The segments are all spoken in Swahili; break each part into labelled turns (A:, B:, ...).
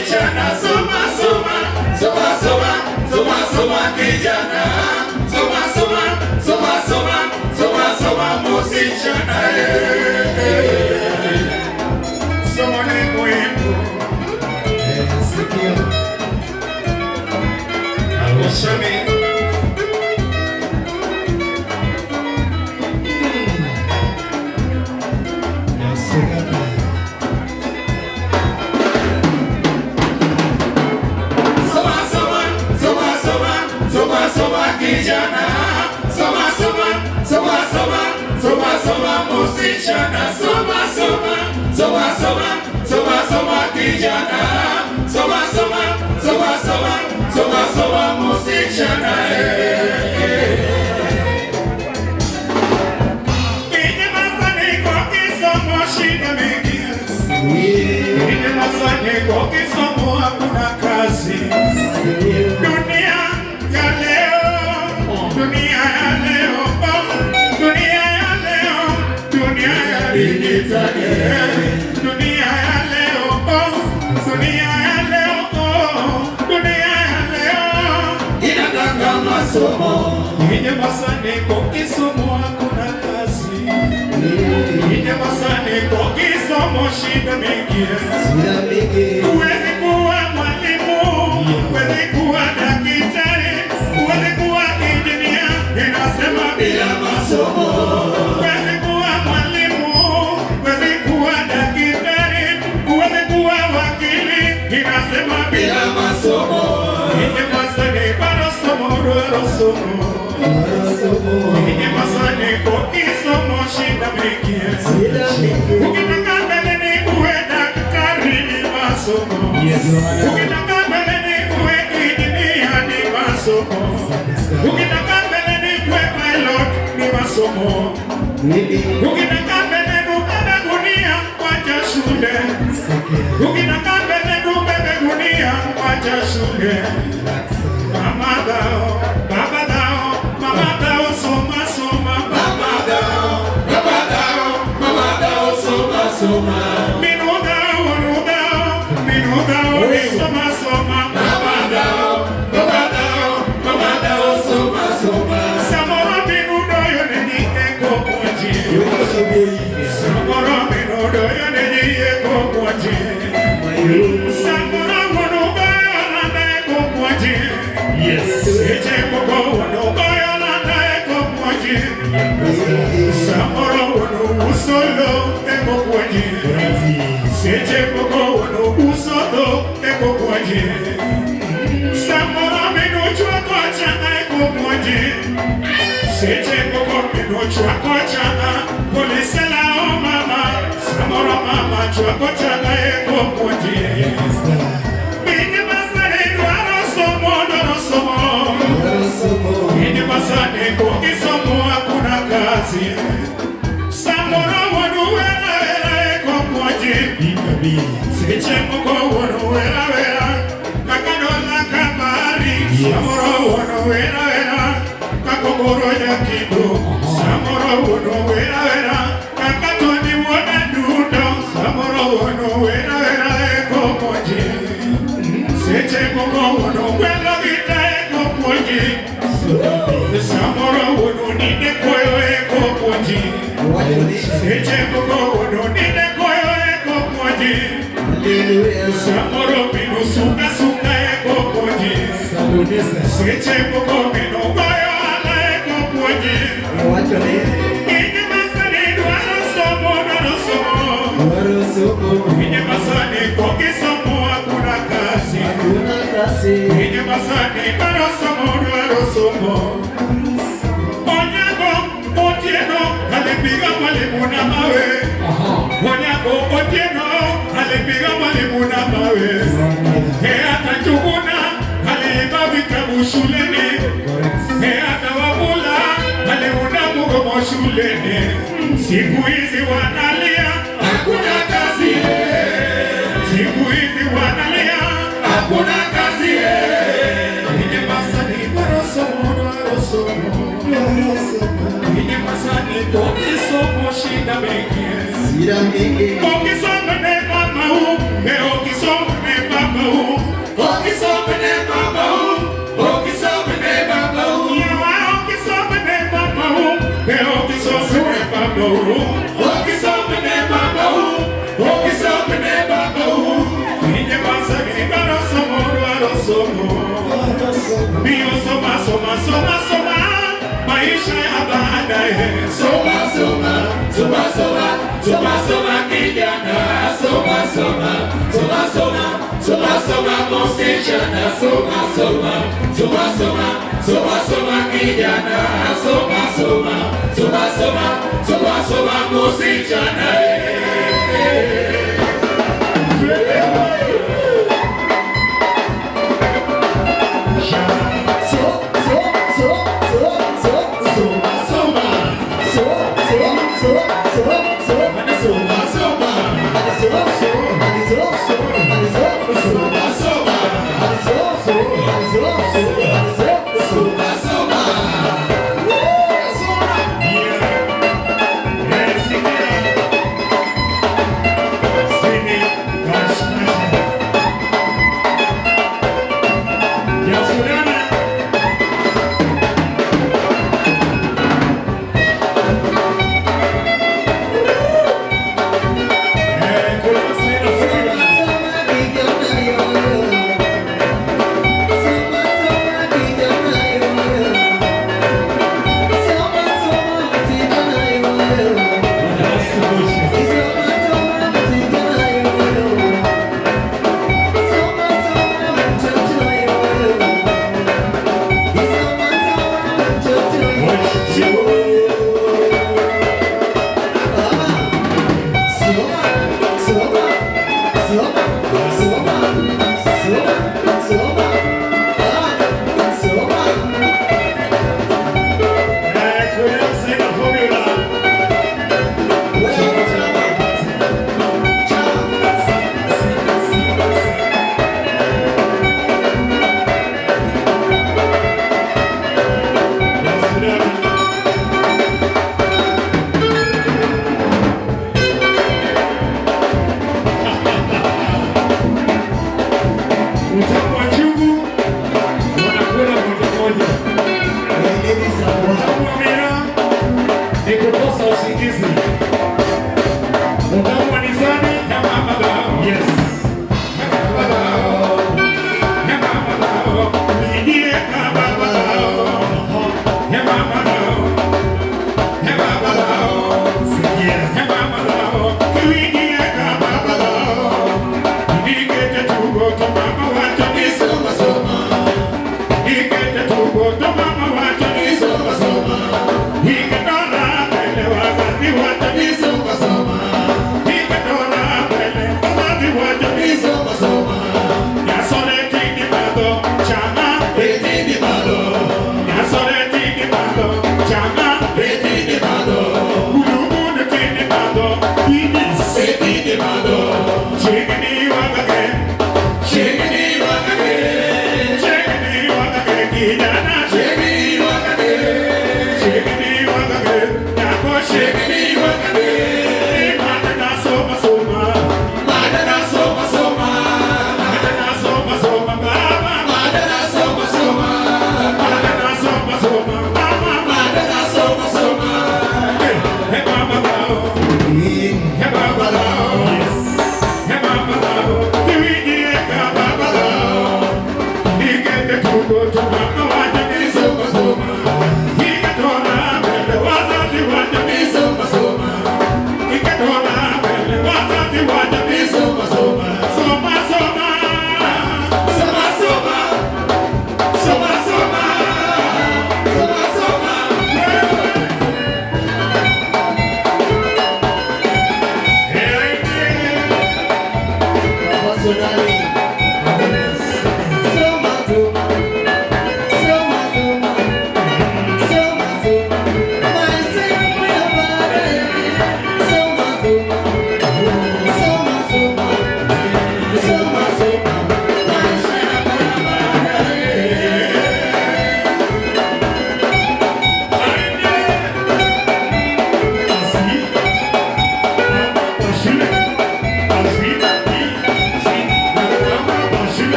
A: msichana, soma soma, soma soma, soma soma kijana, soma soma, soma soma, soma soma msichana. Soma ni muhimu. Sikia. Alwashami. Kijana, soma soma, soma soma, soma soma msichana, soma soma, soma soma, soma soma kijana, soma soma, soma soma, soma soma msichana. Ine masaniko kisomo shida mingi, ine masaniko kisomo hakuna kazi. Dunia ya leo, dunia ya leo, dunia ya leo, dunia ya digitali, dunia ya leo, dunia ya leo, dunia ya leo inataka masomo. Ine masaniko kisomo hakuna kazi, ine masaniko kisomo shida mingi. Huwezi kuwa mwalimu, huwezi kuwa daktari, huwezi kuwa injinia, inasema bila masomo. Huwezi kuwa mwalimu, huwezi kuwa daktari, huwezi kuwa wakili, inasema bila masomo. Ine masaniko somo, somo, ine masaniko kisomo shida mingi. Ukitaka mbele ni uwe daktari ni masomo, ukitaka mbele ni uwe injinia ni masomo, ukitaka mbele ni uwe pilot ni masomo, ukitaka mbele ni ubebe gunia wacha shule, ukitaka mbele ni ubebe gunia wacha shule. Mama dao, baba dao, mama dao soma soma, mama dao, baba dao, mama dao soma soma. Minu dao, minu dao ni soma soma, mama dao, baba dao, mama dao soma soma. Samoro minu doyo ni eko kwaji, samoro minu doyo ni eko kwaji, samoro minu doyo na eko kwaji. Seche koko wano bayala na eko kwaji, samoro wano usolo eko kwaji, seche koko wano usolo eko kwaji, samoro minu chwako chana eko kwaji, seche koko minu chwako chana polisela o mama, samoro mama chwako chana eko kwaji. Ine masaniko kisomo hakuna kazi, samoro wanu wera wera eko kwaji, seche moko wanu wera wera kaka Dola Kabarry, samoro wanu wera wera kaka Goro ya Kido, samoro wanu wera wera kaka Tony wana dudo, samoro wanu wera wera eko kwaji, seche moko wanu wera vita eko kwaji. Samoro wono nide koyo eko kwaji, seche koko wono nide koyo eko kwaji, samoro minu suka suka eko kwaji, seche koko minu koyo ala eko kwaji. Ine masane duaro somo, ine masane koki somo hakuna kasi, ine masane duaro somo. Onyago otieno alipiga mwalimu na mawe, onyago otieno alipiga mwalimu na mawe, hata Chukuna aliiba vitabu shuleni, hata Wabula aliunda mgomo shuleni. Siku hizi wanalia hakuna kazi, siku hizi wanalia hakuna kazi. Ine masaniko ine masaniko kisomo shida mingi, okisomo ne mama u, okisomo ne mama u, maisha ya baadaye.
B: Soma, soma, soma, soma, soma, soma kijana. Soma, soma, soma, soma, soma, soma msichana. Soma, soma, soma, soma, soma, soma kijana. Soma, soma, soma, soma, soma, soma msichana.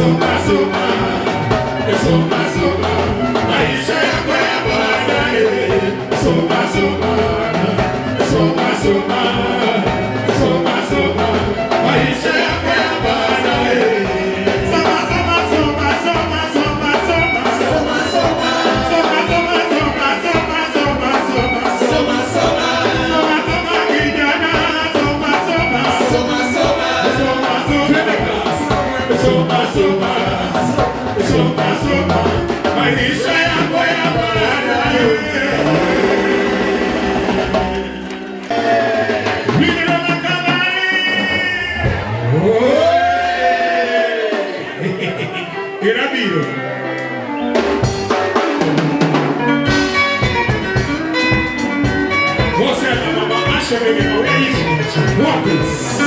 B: soma soma, soma soma, maisha yako ya baadaye. Soma soma, soma soma, soma soma, maisha yako ya baadaye. Soma soma soma soma soma soma, soma soma, soma soma soma soma soma soma, soma soma, soma soma kijana, soma soma, soma soma, soma soma, soma soma, soma soma, maisha yako ya baadaye. Dola Kabarry. Irabiro. Você é a mamãe, acha que não é isso? Walkers.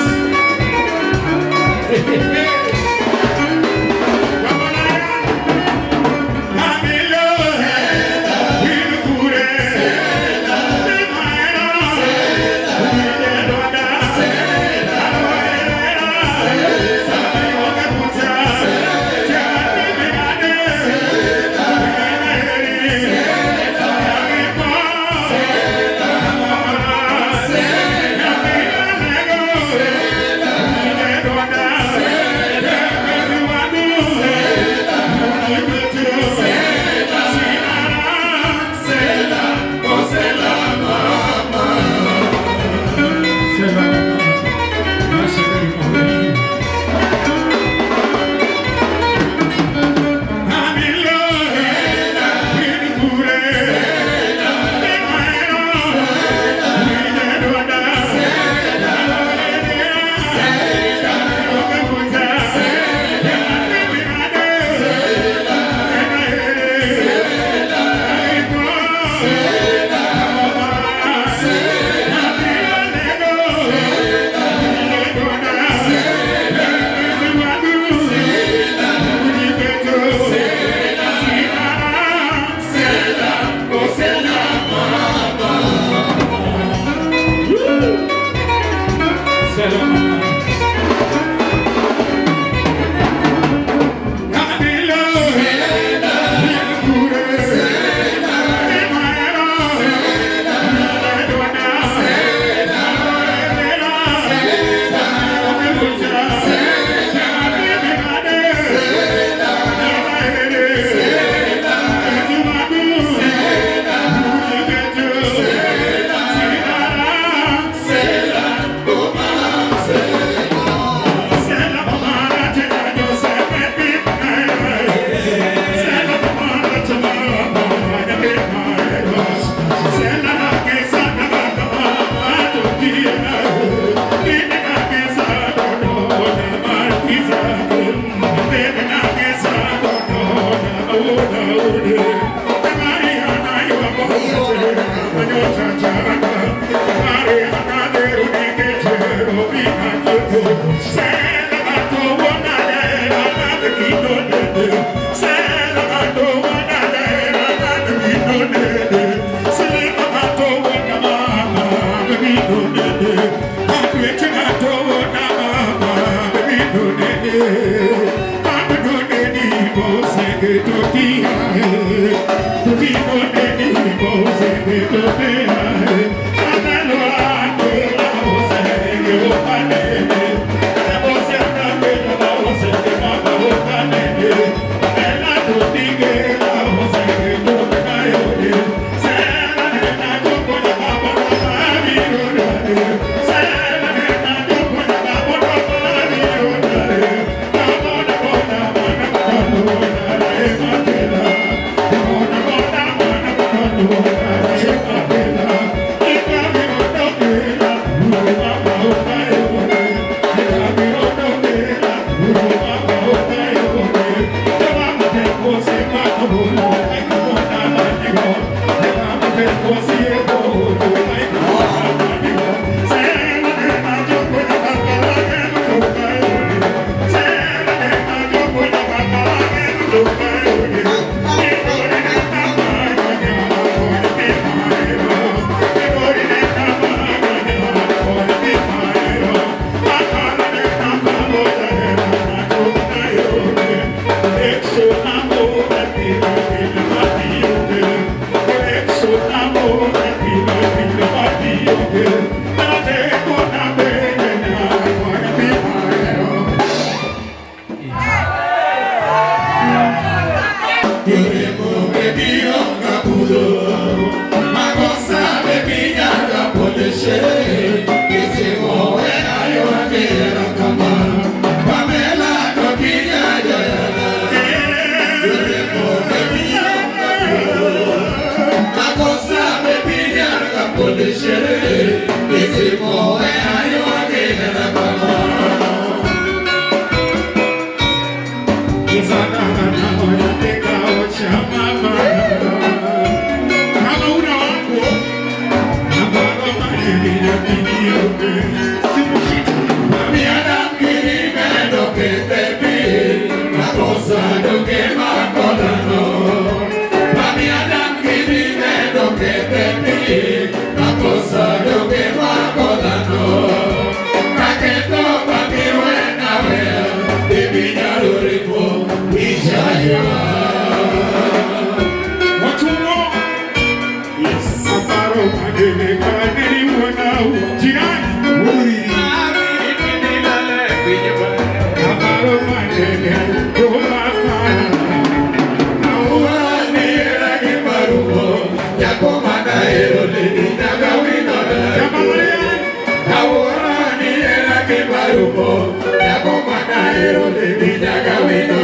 B: kumo Yako manairo Lidaga wino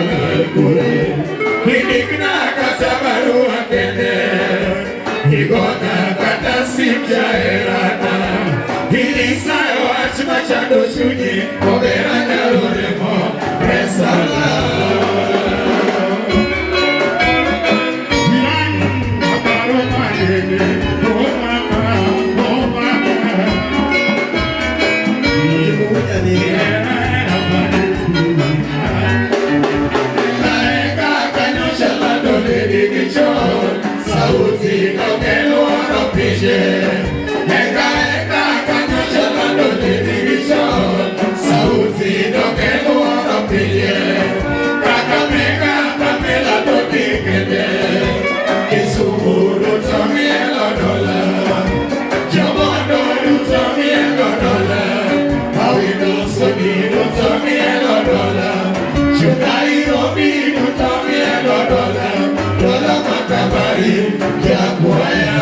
B: kule Kinikna kasabaru akende Igona kata simja erana Hilisayo achima chando shunyi Kogera nyaruremo Resala Sauti kogelo ropishe Eka kanyo chalando lidigisho Sauti kogelo ropishe Kakamega kamela tokikede Kisumuru tomielo dola Jomondo tomielo dola Awido sonido tomielo dola Nairobi tomielo dola Dola Kabarry ya kuaya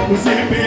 A: Você